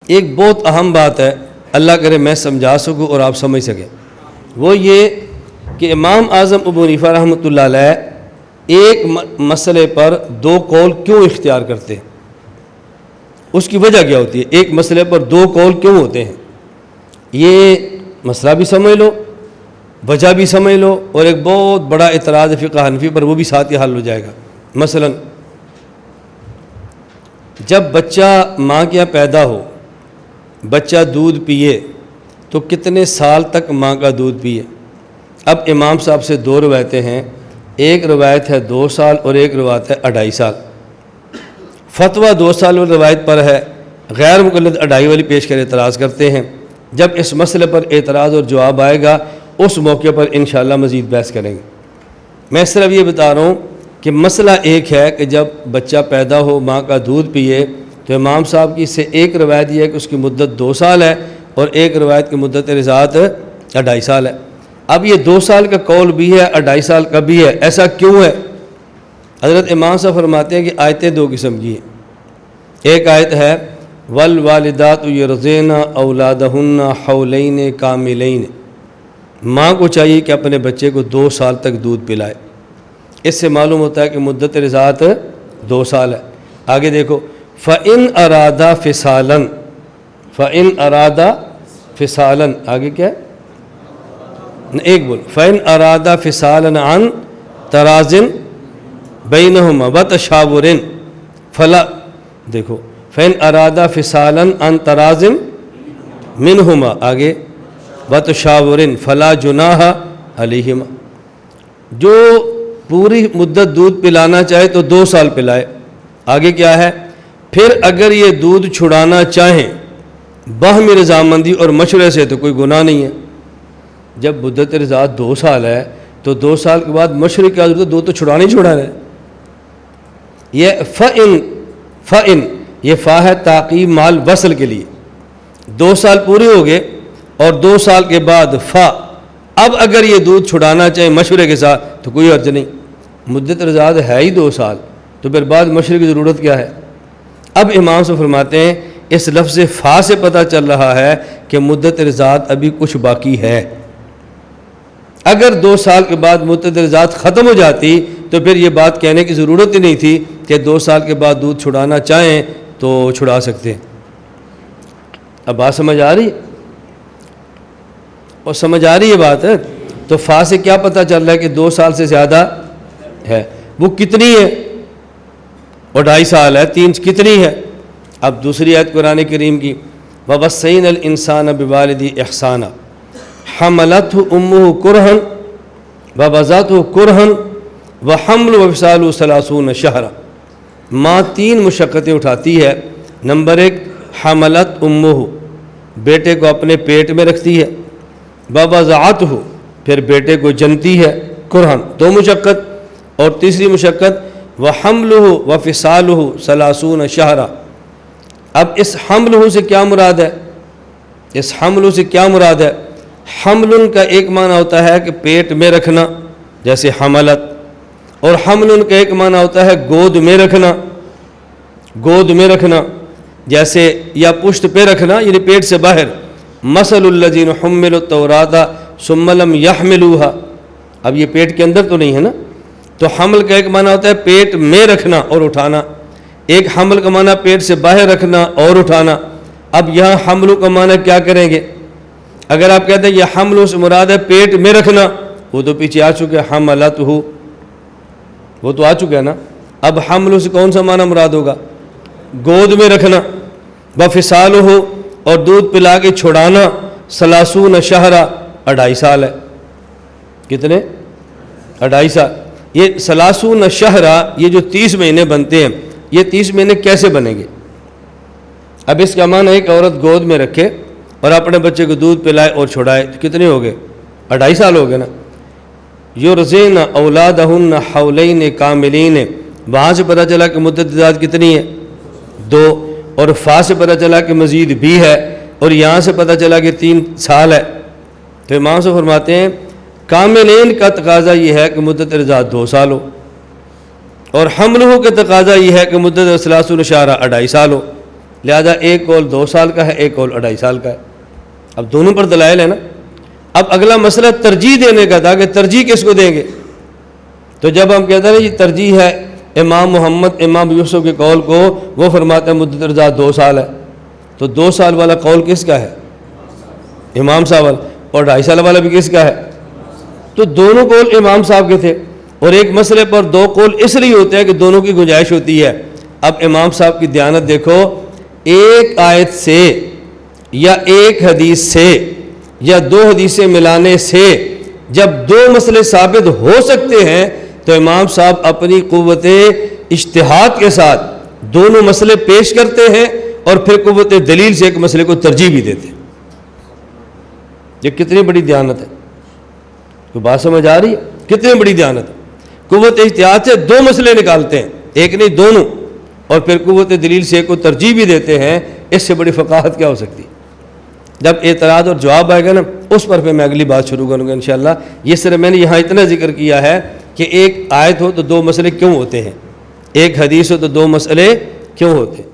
ایک بہت اہم بات ہے، اللہ کرے میں سمجھا سکوں اور آپ سمجھ سکیں، وہ یہ کہ امام اعظم ابو حنیفہ رحمۃ اللہ علیہ ایک مسئلے پر دو قول کیوں اختیار کرتے ہیں، اس کی وجہ کیا ہوتی ہے؟ ایک مسئلے پر دو قول کیوں ہوتے ہیں؟ یہ مسئلہ بھی سمجھ لو، وجہ بھی سمجھ لو، اور ایک بہت بڑا اعتراض فقہ حنفی پر وہ بھی ساتھ ہی حل ہو جائے گا۔ مثلا جب بچہ ماں کے یہاں پیدا ہو، بچہ دودھ پیے تو کتنے سال تک ماں کا دودھ پیے؟ اب امام صاحب سے دو روایتیں ہیں، ایک روایت ہے 2 سال اور ایک روایت ہے 2.5 سال۔ فتویٰ 2 سال والی روایت پر ہے، غیر مقلد 2.5 والی پیش کر اعتراض کرتے ہیں۔ جب اس مسئلے پر اعتراض اور جواب آئے گا اس موقع پر انشاءاللہ مزید بحث کریں گے۔ میں صرف یہ بتا رہا ہوں کہ مسئلہ ایک ہے کہ جب بچہ پیدا ہو ماں کا دودھ پیے، تو امام صاحب کی اس سے ایک روایت یہ ہے کہ اس کی مدت 2 سال ہے اور ایک روایت کی مدت رضاعت 2.5 سال ہے۔ اب یہ 2 سال کا قول بھی ہے، 2.5 سال کا بھی ہے، ایسا کیوں ہے؟ حضرت امام صاحب فرماتے ہیں کہ آیتیں 2 قسم کی ہیں۔ ایک آیت ہے والوالدات یرضعن اولادہن حولین کاملین، ماں کو چاہیے کہ اپنے بچے کو 2 سال تک دودھ پلائے۔ اس سے معلوم ہوتا ہے کہ مدت رضاعت 2 سال ہے۔ آگے دیکھو فَإِنْ أَرَادَ فِصَالًا، فَإِنْ أَرَادَ فِصَالًا، آگے کیا ہے؟ ایک بول فَإِنْ أَرَادَ فِصَالًا عَنْ تَرَاضٍ بَيْنَهُمَا وَتَشَاوُرٍ فَلَا، دیکھو فَإِنْ أَرَادَ فِصَالًا عَنْ تَرَاضٍ مِنْهُمَا، آگے وَتَشَاوُرٍ فَلَا جُنَاحَ عَلَيْهِمَا، جو پوری مدت دودھ پلانا چاہے تو 2 سال پلائے۔ آگے کیا ہے؟ پھر اگر یہ دودھ چھڑانا چاہیں باہمی رضامندی اور مشورے سے تو کوئی گناہ نہیں ہے۔ جب مدت رضاعت 2 سال ہے تو 2 سال کے بعد مشورے کی ضرورت، دودھ تو چھڑانا ہی چھڑانا ہے۔ یہ فَإِن یہ فا ہے تعقیب مال وصل کے لیے، 2 سال پورے ہو گئے اور 2 سال کے بعد فا، اب اگر یہ دودھ چھڑانا چاہیں مشورے کے ساتھ تو کوئی حرج نہیں۔ مدت رضاعت ہے ہی 2 سال، تو پھر بعد مشورے کی ضرورت کیا ہے؟ اب امام سے فرماتے ہیں اس لفظ فا سے پتہ چل رہا ہے کہ مدت رضاعت ابھی کچھ باقی ہے۔ اگر 2 سال کے بعد مدت رضاعت ختم ہو جاتی تو پھر یہ بات کہنے کی ضرورت ہی نہیں تھی کہ 2 سال کے بعد دودھ چھڑانا چاہیں تو چھڑا سکتے ہیں۔ اب بات سمجھ آ رہی ہے؟ اور سمجھ آ رہی ہے بات ہے؟ تو فا سے کیا پتہ چل رہا ہے کہ 2 سال سے زیادہ ہے؟ وہ کتنی ہے؟ اور 2.5 سال ہے، 3 کتنی ہے؟ اب دوسری آیت قرآن کریم کی وَوَصَّيْنَا الْإِنسَانَ بِوَالِدِهِ إِحْسَانًا حَمَلَتْهُ أُمُّهُ كُرْهًا وَوَضَعَتْهُ كُرْهًا وَحَمْلُهُ وَفِصَالُهُ 30 شهرًا، ماں 3 مشقتیں اٹھاتی ہے۔ نمبر 1 حملت امہ، بیٹے کو اپنے پیٹ میں رکھتی ہے، وَوَضَعَتْهُ پھر بیٹے کو جنتی ہے، کرہن 2 مشقت، اور تیسری مشقت وَحَمْلُهُ وَفِصَالُهُ 30 شهرًا۔ اب اس حملہ سے کیا مراد ہے؟ اس حملہ سے کیا مراد ہے؟ حمل کا ایک معنی ہوتا ہے کہ پیٹ میں رکھنا جیسے حملت، اور حمل کا ایک معنی ہوتا ہے گود میں رکھنا، گود میں رکھنا جیسے، یا پشت پہ رکھنا یعنی پیٹ سے باہر۔ مثل الذین حملوا التوراۃ ثم لم یحملوها، اب یہ پیٹ کے اندر تو نہیں ہے نا، تو حمل کا ایک معنی ہوتا ہے پیٹ میں رکھنا اور اٹھانا، ایک حمل کا معنی پیٹ سے باہر رکھنا اور اٹھانا۔ اب یہاں حمل کا معنی کیا کریں گے؟ اگر آپ کہتے ہیں یہ حمل سے مراد ہے پیٹ میں رکھنا، وہ تو پیچھے آ چکے حملتہ، وہ تو آ چکا ہے نا۔ اب حمل سے کون سا معنی مراد ہوگا؟ گود میں رکھنا۔ وفصالہ اور دودھ پلا کے چھڑانا 30 شہرا 2.5 سال ہے۔ کتنے؟ 2.5 سال۔ یہ 30 شہرا، یہ جو 30 مہینے بنتے ہیں، یہ 30 مہینے کیسے بنیں گے؟ اب اس کا معنی ایک عورت گود میں رکھے اور اپنے بچے کو دودھ پلائے اور چھڑائے تو کتنے ہو گئے؟ 2.5 سال ہو گئے نا۔ یرضعن اولادہن حولین کاملین، وہاں سے پتہ چلا کہ مدت رضاعت کتنی ہے؟ 2، اور فا سے پتہ چلا کہ مزید بھی ہے، اور یہاں سے پتہ چلا کہ 3 سال ہے۔ تو امام سے فرماتے ہیں کاملین کا تقاضا یہ ہے کہ مدت رضاعت 2 سال ہو، اور حملہ کا تقاضا یہ ہے کہ مدت 30 شہرا 2.5 سال ہو۔ لہذا ایک قول 2 سال کا ہے، ایک قول 2.5 سال کا ہے۔ اب دونوں پر دلائل ہے نا۔ اب اگلا مسئلہ ترجیح دینے کا تھا کہ ترجیح کس کو دیں گے؟ تو جب ہم کہتے ہیں جی ترجیح ہے امام محمد امام یوسف کے قول کو، وہ فرماتا ہے مدت رضا 2 سال ہے، تو 2 سال والا قول کس کا ہے؟ امام صاحب والا۔ اور 2.5 سال والا بھی کس کا ہے؟ تو دونوں قول امام صاحب کے تھے، اور ایک مسئلے پر 2 قول اس لیے ہوتے ہیں کہ دونوں کی گنجائش ہوتی ہے۔ اب امام صاحب کی دیانت دیکھو، ایک آیت سے یا ایک حدیث سے یا 2 حدیثیں ملانے سے جب 2 مسئلے ثابت ہو سکتے ہیں تو امام صاحب اپنی قوت اجتہاد کے ساتھ دونوں مسئلے پیش کرتے ہیں اور پھر قوت دلیل سے ایک مسئلے کو ترجیح بھی دیتے ہیں۔ یہ کتنی بڑی دیانت ہے، کوئی بات سمجھ آ رہی ہے؟ کتنی بڑی دیانت ہے۔ قوت اجتہاد سے 2 مسئلے نکالتے ہیں، ایک نہیں دونوں، اور پھر قوت دلیل سے ایک کو ترجیح بھی دیتے ہیں۔ اس سے بڑی فقاہت کیا ہو سکتی ہے؟ جب اعتراض اور جواب آئے گا نا، اس پر پھر میں اگلی بات شروع کروں گا انشاءاللہ۔ یہ صرف میں نے یہاں اتنا ذکر کیا ہے کہ ایک آیت ہو تو 2 مسئلے کیوں ہوتے ہیں، ایک حدیث ہو تو 2 مسئلے کیوں ہوتے ہیں۔